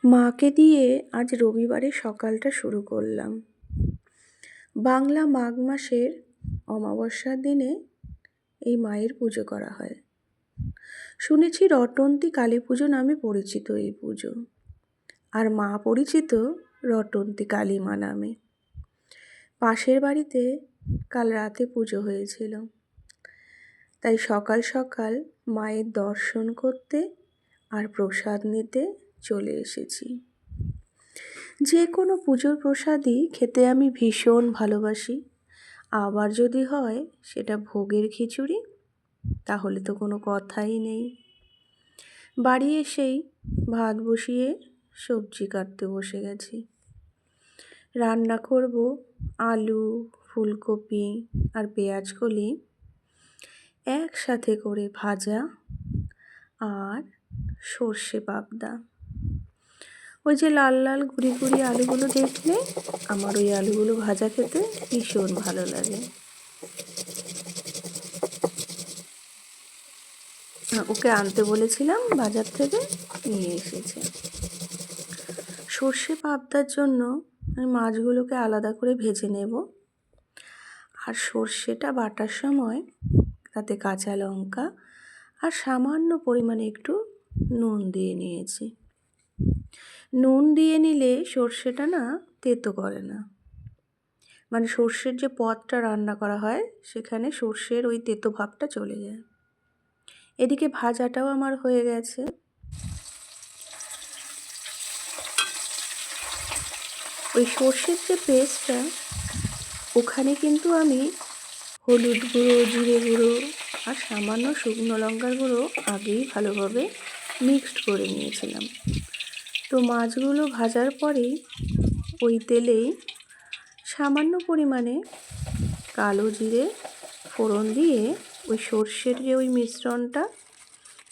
মাকে দিয়ে আজ রবিবারে সকালটা শুরু করলাম। বাংলা মাঘ মাসের অমাবস্যার দিনে এই মায়ের পুজো করা হয়। শুনেছি রটন্তী কালী পুজো নামে পরিচিত এই পুজো, আর মা পরিচিত রটন্তী কালী মা নামে। পাশের বাড়িতে কাল রাতে পুজো হয়েছিল, তাই সকাল সকাল মায়ের দর্শন করতে আর প্রসাদ নিতে চলে এসেছি। যে কোনো পুজোর প্রসাদই খেতে আমি ভীষণ ভালোবাসি, আবার যদি হয় সেটা ভোগের খিচুড়ি, তাহলে তো কোনো কথাই নেই। বাড়ি এসেই ভাত বসিয়ে সবজি কাটতে বসে গেছি। রান্না করব আলু, ফুলকপি আর পেঁয়াজকলি একসাথে করে ভাজা আর সর্ষে পাবদা। ওই যে লাল লাল গুঁড়ি গুঁড়ি আলুগুলো দেখলে আমার ওই আলুগুলো ভাজা খেতে ভীষণ ভালো লাগে। ওকে আনতে বলেছিলাম, বাজার থেকে নিয়ে এসেছে। সর্ষে পাবদার জন্য আমি মাছগুলোকে আলাদা করে ভেজে নেব, আর সর্ষেটা বাটার সময় তাতে কাঁচা লঙ্কা আর সামান্য পরিমাণে একটু নুন দিয়ে নিয়েছি। নুন দিয়ে নিলে সর্ষেটা না তেতো করে না, মানে সর্ষের যে পদটা রান্না করা হয় সেখানে সর্ষের ওই তেতো ভাবটা চলে যায়। এদিকে ভাজাটাও আমার হয়ে গেছে। ওই সর্ষের যে পেস্টটা, ওখানে কিন্তু আমি হলুদ গুঁড়ো, জিরে গুঁড়ো আর সামান্য শুকনো লঙ্কার গুঁড়ো আগেই ভালোভাবে মিক্সড করে নিয়েছিলাম। তো মাছগুলো ভাজার পরেই ওই তেলেই সামান্য পরিমাণে কালো জিরে ফোড়ন দিয়ে ওই সর্ষের যে ওই মিশ্রণটা,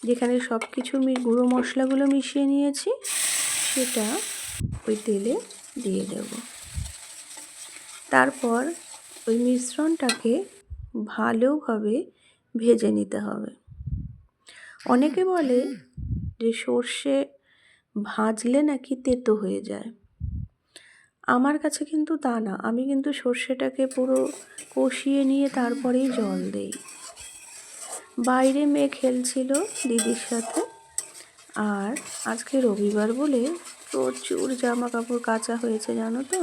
যেখানে সব কিছু গুঁড়ো মশলাগুলো মিশিয়ে নিয়েছি, সেটা ওই তেলে দিয়ে দেব। তারপর ওই মিশ্রণটাকে ভালোভাবে ভেজে নিতে হবে। অনেকে বলে যে সর্ষে ভাজলে নাকি তেতো হয়ে যায়। আমার কাছে কিন্তু তা না, আমি কিন্তু সর্ষেটাকে পুরো কষিয়ে নিয়ে তারপরেই জল দেই। বাইরে মেয়ে খেলছিল দিদির সাথে, আর আজকে রবিবার বলে প্রচুর জামা কাপড় কাচা হয়েছে জানো তো।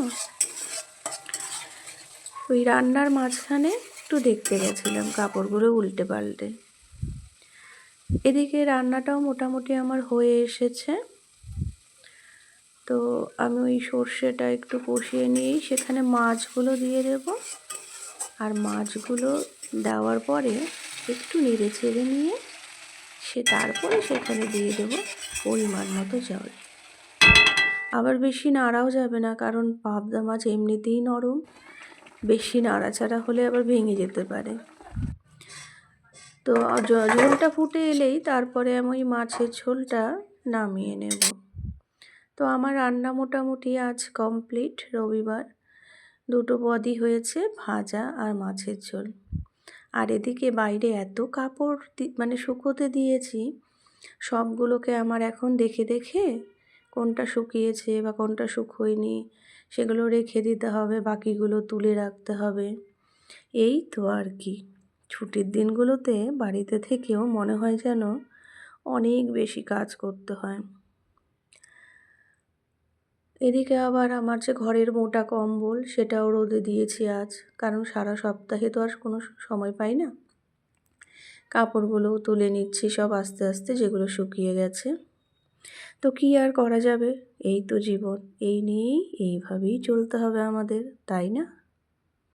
ওই রান্নার মাঝখানে একটু দেখতে গেছিলাম কাপড়গুলো উল্টে পাল্টে। এদিকে রান্নাটাও মোটামুটি আমার হয়ে এসেছে। তো আমি ওই সর্ষেটা একটু কষিয়ে নিয়েই সেখানে মাছগুলো দিয়ে দেব, আর মাছগুলো দেওয়ার পরে একটু নেড়ে চেড়ে নিয়ে তারপরে সেখানে দিয়ে দেব পরিমাণ মতো জল। আবার বেশি নাড়াও যাবে না, কারণ পাবদা মাছ এমনিতেই নরম, বেশি নাড়াচাড়া হলে আবার ভেঙে যেতে পারে। তো ঝোলটা ফুটে এলেই তারপরে আমি ওই মাছের ঝোলটা নামিয়ে নেব। তো আমার রান্না মোটামুটি আজ কমপ্লিট। রবিবার দুটো পদই হয়েছে, ভাজা আর মাছের ঝোল। আর এদিকে বাইরে এত কাপড় মানে শুকোতে দিয়েছি, সবগুলোকে আমার এখন দেখে দেখে কোনটা শুকিয়েছে বা কোনটা শুকোয়নি সেগুলো রেখে দিতে হবে, বাকিগুলো তুলে রাখতে হবে। এই তো আর কি। ছুটির দিনগুলোতে বাড়িতে থেকেও মনে হয় যেন অনেক বেশি কাজ করতে হয়। এদিকে আবার আমার যে ঘরের মোটা কম্বল, সেটাও রোদে দিয়েছি আজ, কারণ সারা সপ্তাহে তো আর কোনো সময় পাই না। কাপড়গুলোও তুলে নিচ্ছি সব আস্তে আস্তে, যেগুলো শুকিয়ে গেছে। তো কি আর করা যাবে, এই তো জীবন, এই নিয়েই এইভাবেই চলতে হবে আমাদের, তাই না?